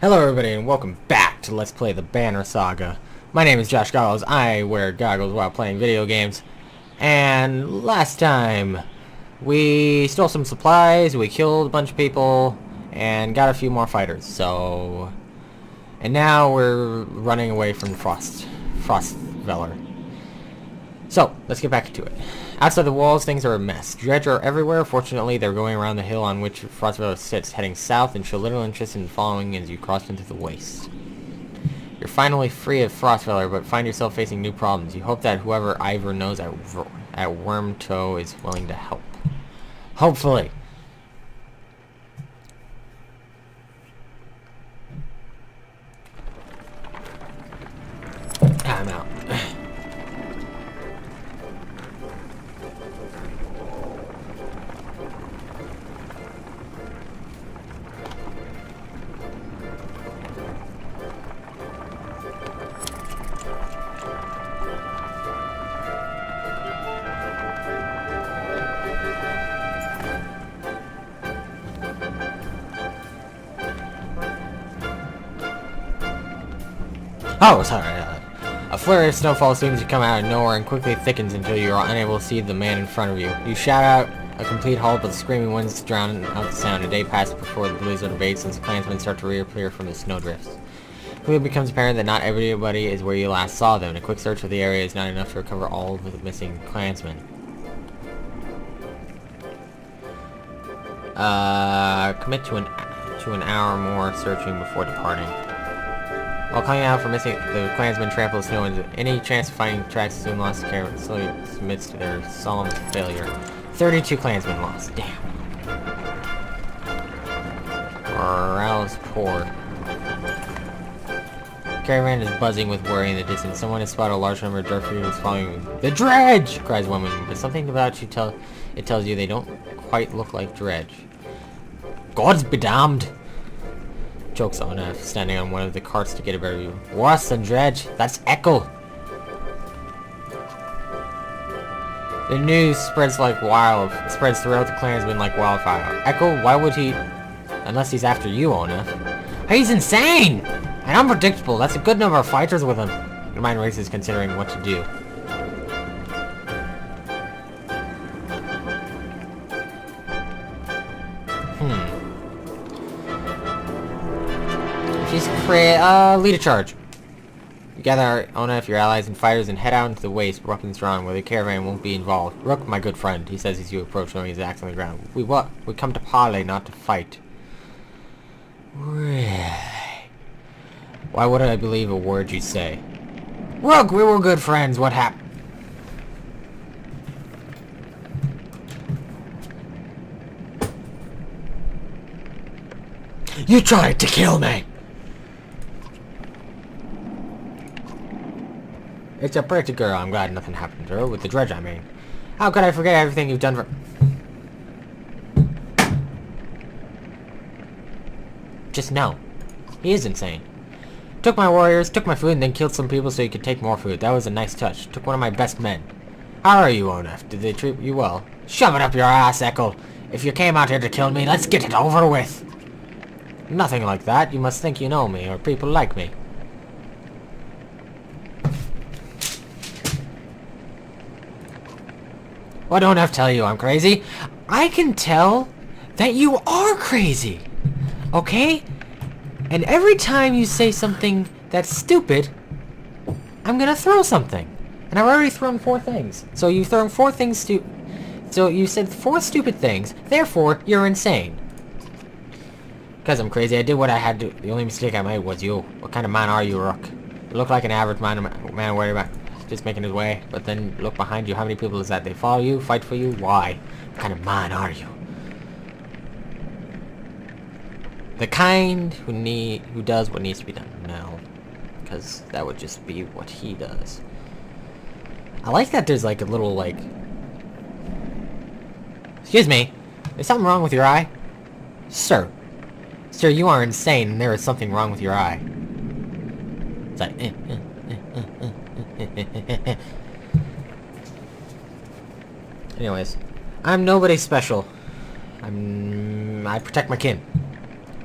Hello everybody and welcome back to Let's Play the Banner Saga. My name is JoshGoggles. I wear goggles while playing video games. And last time, we stole some supplies, we killed a bunch of people, and got a few more fighters. And now we're running away from Frostveller. So, let's get back to it. Outside the walls, things are a mess. Dredge are everywhere. Fortunately, they're going around the hill on which Frostveller sits, heading south, and show little interest in following as you cross into the waste. You're finally free of Frostveller, but find yourself facing new problems. You hope that whoever Ivor knows at Wormtoe is willing to help. Hopefully. I'm out. Oh, sorry. A flurry of snowfall seems to come out of nowhere and quickly thickens until you are unable to see the man in front of you. You shout out a complete halt, but the screaming winds drown out the sound. A day passes before the blizzard abates and the clansmen start to reappear from the snowdrifts. Quickly it becomes apparent that not everybody is where you last saw them, and a quick search of the area is not enough to recover all of the missing clansmen. Commit to an hour more searching before departing. While calling out for missing, the clansmen trample the snow, and any chance of finding tracks soon lost to care slowly submits to their solemn failure. 32 clansmen lost. Damn. Morale is poor. Caravan is buzzing with worry in the distance. Someone has spotted a large number of dark figures following you. The Dredge! Cries one woman, but something about you tells you they don't quite look like Dredge. Gods be damned! Jokes Oddleif, standing on one of the carts to get a better view. Worse than Dredge, that's Echo! The news spreads throughout the clansmen like wildfire. Echo, why would he... Unless he's after you, Oddleif. He's insane! And unpredictable, that's a good number of fighters with him. Your mind races considering what to do. Lead a charge. You gather Oddleif, your allies, and fighters and head out into the waste, weapons drawn, where the caravan won't be involved. Rook, my good friend, he says as you approach, knowing his axe on the ground. We come to parley, not to fight. Really? Why would I believe a word you say? Rook, we were good friends, what happened? You tried to kill me! It's a pretty girl. I'm glad nothing happened to her. With the Dredge, I mean. How could I forget everything you've done for... Just no. He is insane. Took my warriors, took my food, and then killed some people so he could take more food. That was a nice touch. Took one of my best men. How are you, Oddleif? Did they treat you well? Shove it up your ass, Echo. If you came out here to kill me, let's get it over with. Nothing like that. You must think you know me, or people like me. Well, don't have to tell you I'm crazy. I can tell that you are crazy. Okay? And every time you say something that's stupid, I'm gonna throw something. And I've already thrown 4 things. So you've thrown 4 things So you said 4 stupid things. Therefore, you're insane. Because I'm crazy, I did what I had to. The only mistake I made was you. What kind of man are you, Rook? You look like an average man worried about just making his way, but then look behind you. How many people is that? They follow you, fight for you? Why? What kind of man are you? The kind who does what needs to be done. No, because that would just be what he does. I like that there's like a little like... Excuse me, is something wrong with your eye? Sir, you are insane and there is something wrong with your eye. It's like, Anyways, I'm nobody special. I protect my kin.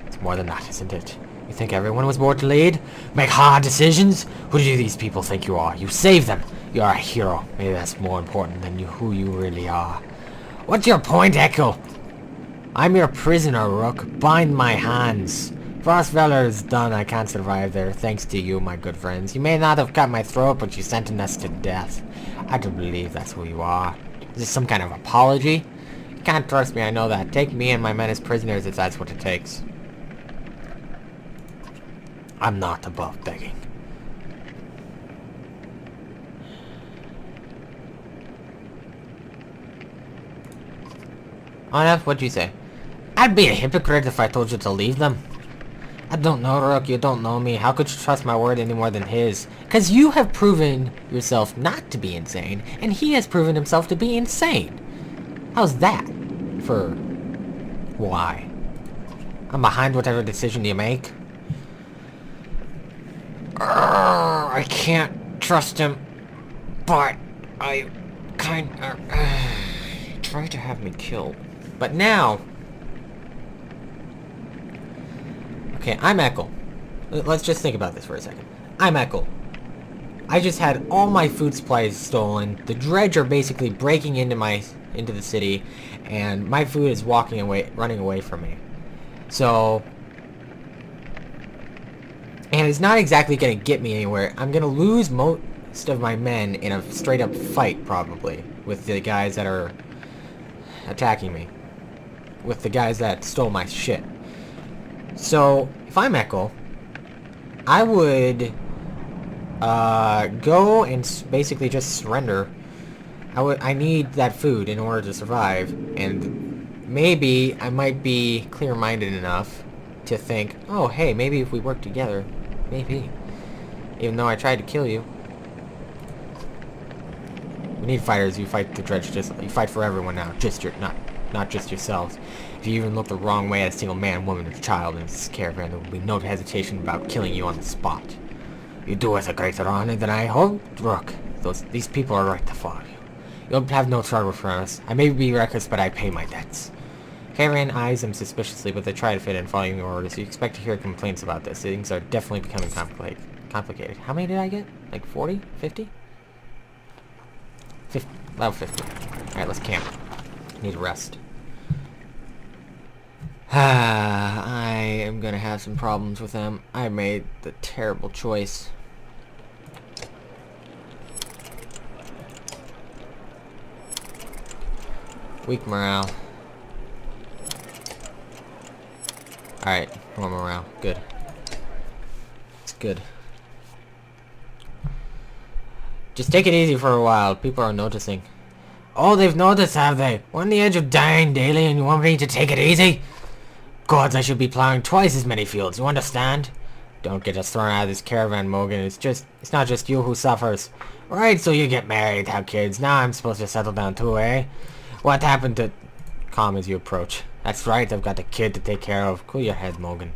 It's more than that, isn't it? You think everyone was born to lead? Make hard decisions? Who do these people think you are? You save them. You are a hero. Maybe that's more important than who you really are. What's your point, Echo? I'm your prisoner, Rook. Bind my hands. Frostfeller is done. I can't survive there. Thanks to you, my good friends. You may not have cut my throat, but you sentenced us to death. I don't believe that's who you are. Is this some kind of apology? You can't trust me, I know that. Take me and my men as prisoners if that's what it takes. I'm not above begging. Oddleif, what'd you say? I'd be a hypocrite if I told you to leave them. I don't know, Rook. You don't know me. How could you trust my word any more than his? Because you have proven yourself not to be insane, and he has proven himself to be insane. How's that? For why? I'm behind whatever decision you make. I can't trust him, but I kind of try to have me killed. But now... Okay, I'm Echo. Let's just think about this for a second. I'm Echo. I just had all my food supplies stolen. The dredge are basically breaking into the city, and my food is running away from me. So, and it's not exactly gonna get me anywhere. I'm gonna lose most of my men in a straight up fight, probably, with the guys that are attacking me. With the guys that stole my shit. So, if I'm Echo, I would go and basically just surrender. I need that food in order to survive, and maybe I might be clear-minded enough to think, oh, hey, maybe if we work together, maybe. Even though I tried to kill you. We need fighters. You fight the dredge. You fight for everyone now. Not just yourselves. If you even look the wrong way at a single man, woman, or child in this caravan, there will be no hesitation about killing you on the spot. You do us a greater honor than I hoped, Rook. These people are right to follow you. You'll have no trouble from us. I may be reckless, but I pay my debts. Caravan eyes him suspiciously, but they try to fit in following your orders. You expect to hear complaints about this. Things are definitely becoming complicated. How many did I get? Like 40? 50? 50. About 50. Alright, let's camp. Need a rest. I am gonna have some problems with them. I made the terrible choice. Weak morale. Alright, more morale. Good. It's good. Just take it easy for a while. People are noticing. Oh, they've noticed, have they? We're on the edge of dying daily and you want me to take it easy? Gods, I should be plowing twice as many fields, you understand? Don't get us thrown out of this caravan, Mogan. It's not just you who suffers. Right, so you get married, have kids. Now I'm supposed to settle down too, eh? What happened to... Calm as you approach. That's right, I've got a kid to take care of. Cool your head, Mogan.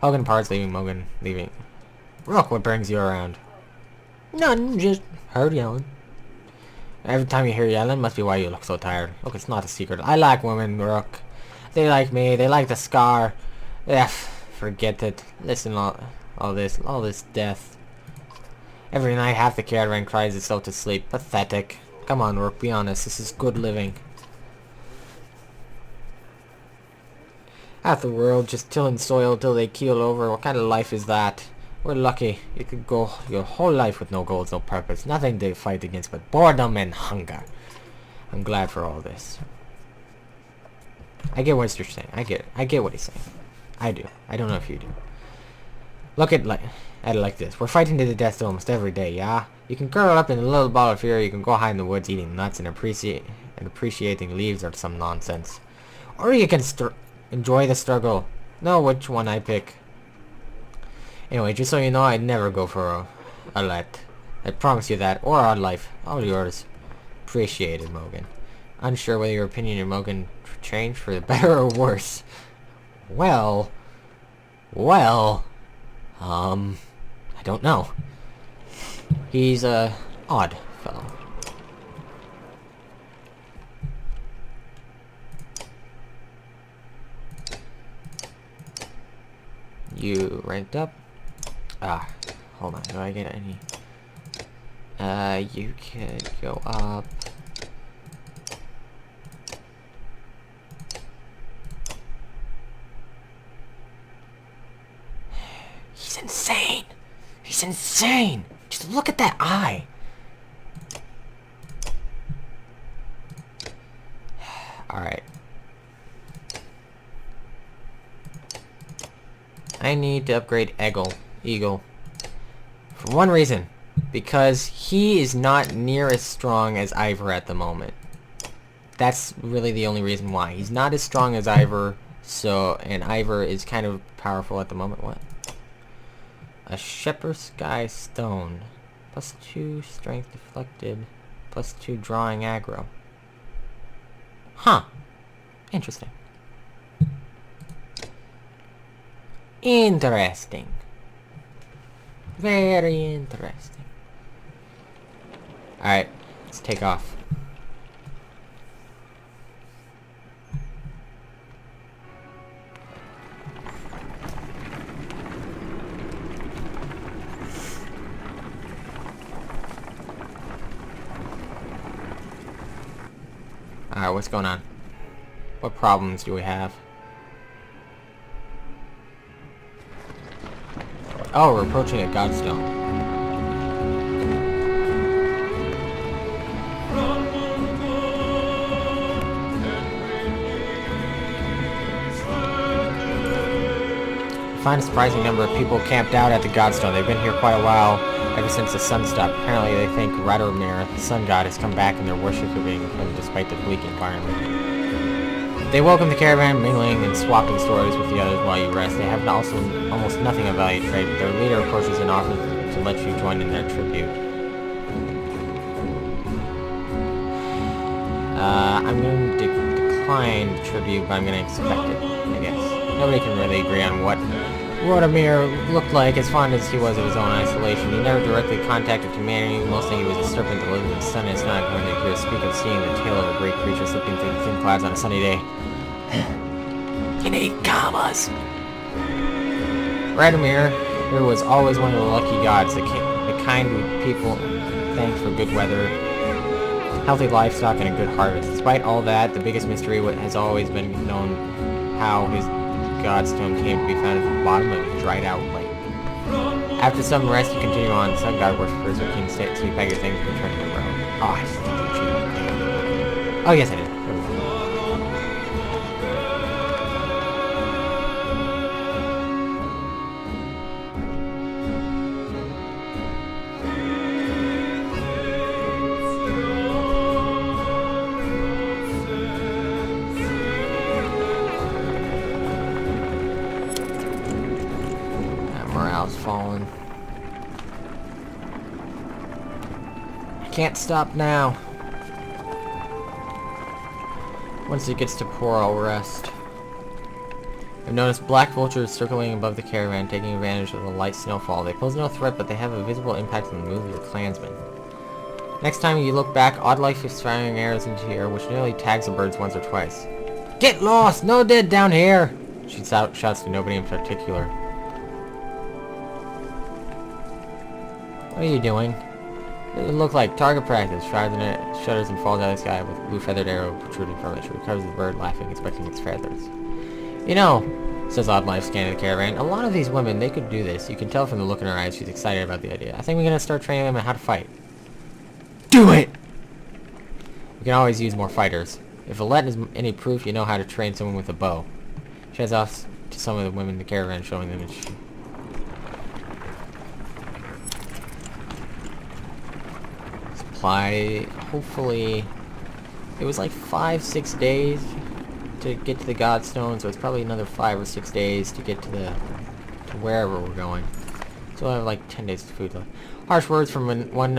Mogan parts, leaving Mogan. Leaving. Rook, what brings you around? None, just heard yelling. Every time you hear yelling, must be why you look so tired. Look, it's not a secret. I like women, Rook. They like me. They like the scar. Ugh, forget it. Listen, all this death. Every night, half the caravan cries itself to sleep. Pathetic. Come on, Rook. Be honest. This is good living. Half the world just tilling soil till they keel over. What kind of life is that? We're lucky. You could go your whole life with no goals, no purpose. Nothing to fight against but boredom and hunger. I'm glad for all this. I get what you're saying. I get it. I get what he's saying. I do. I don't know if you do. Look at it like this. We're fighting to the death almost every day, yeah? You can curl up in a little ball of fear. You can go hide in the woods eating nuts and appreciating leaves or some nonsense. Or you can enjoy the struggle. Know which one I pick. Anyway, just so you know, I'd never go for a let. I promise you that. Or Oddleif. All yours. Appreciated, Mogan. Unsure whether your opinion of Mogan changed for the better or worse. Well, I don't know. He's a odd fellow. You ranked up. Hold on. Do I get any? You could go up. He's insane. He's insane. Just look at that eye. Alright. I need to upgrade Eagle. For one reason. Because he is not near as strong as Ivor at the moment. That's really the only reason why. He's not as strong as Ivor, and Ivor is kind of powerful at the moment. What? A Shepherd Sky Stone. +2 strength deflected. +2 drawing aggro. Huh. Interesting. Interesting. Very interesting. Alright, let's take off. Alright, what's going on? What problems do we have? Oh, we're approaching a Godstone. I find a surprising number of people camped out at the Godstone. They've been here quite a while, ever since the sun stopped. Apparently they think Radomir, the sun god, has come back and they're worshipping him despite the bleak environment. They welcome the caravan, mingling and swapping stories with the others while you rest. They have also almost nothing of value trade. Their leader approaches and offers to let you join in their tribute. I'm going to decline the tribute, but I'm going to expect it, I guess. Nobody can really agree on what Radomir looked like. As fond as he was of his own isolation, he never directly contacted humanity. Most think he was a serpent that lived in the sun. It's not going to hear speak of seeing the tail of a great creature slipping through the thin clouds on a sunny day. You need commas. Radomir, who was always one of the lucky gods, the kind people thank for good weather, healthy livestock, and a good harvest. Despite all that, the biggest mystery has always been known how his Godstone came to be found at the bottom of a dried out lake. After some rest, you continue on. Sun god worshippers are keen to see pack your things and return to the road. Oh, I just didn't achieve. Oh, yes, I did. Morale's fallen. I can't stop now. Once it gets to pour, I'll rest. I've noticed black vultures circling above the caravan, taking advantage of the light snowfall. They pose no threat, but they have a visible impact on the mood of your clansmen. Next time you look back, Oddleif is firing arrows into the air, which nearly tags the birds once or twice. Get lost! No dead down here! She shouts to nobody in particular. What are you doing? It looked like target practice. Shudders and falls out of the sky with a blue feathered arrow protruding from it. She recovers the bird, laughing, inspecting its feathers. You know, says Oddleif, scanning the caravan, a lot of these women, they could do this. You can tell from the look in her eyes she's excited about the idea. I think we're gonna start training them on how to fight. Do it! We can always use more fighters. If Alette is any proof, you know how to train someone with a bow. She heads off to some of the women in the caravan, showing them supply. Hopefully, it was like 5-6 days to get to the Godstone, so it's probably another 5 or 6 days to get to wherever we're going. So we'll have like 10 days of food left. Harsh words from one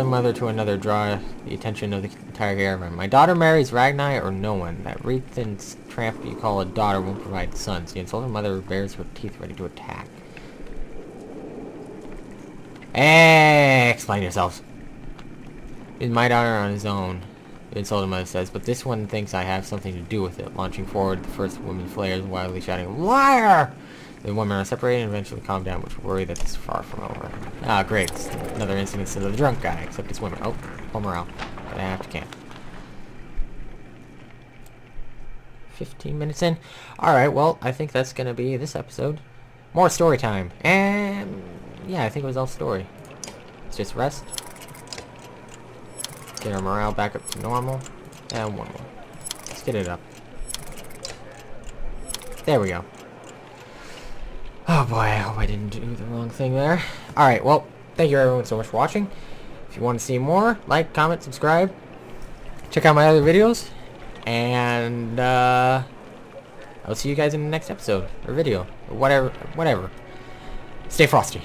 mother to another draw the attention of the entire caravan. My daughter marries Ragnar or no one. That wreathed tramp you call a daughter won't provide sons. The insulted mother bares her teeth ready to attack. Explain yourselves. Is my daughter on his own? The insulted mother says, but this one thinks I have something to do with it. Launching forward, the first woman flares, wildly shouting, Liar! The women are separated and eventually calm down, which will worry that it's far from over. Ah, great. It's another instance of the drunk guy, except it's women. Oh, pull morale. But I have to camp. 15 minutes in. Alright, well, I think that's gonna be this episode. More story time. And yeah, I think it was all story. Let's just rest. Get our morale back up to normal. And one more. Let's get it up. There we go. Oh boy, I hope I didn't do the wrong thing there. Alright, well, thank you everyone so much for watching. If you want to see more, like, comment, subscribe. Check out my other videos. And I'll see you guys in the next episode or video or whatever. Stay frosty.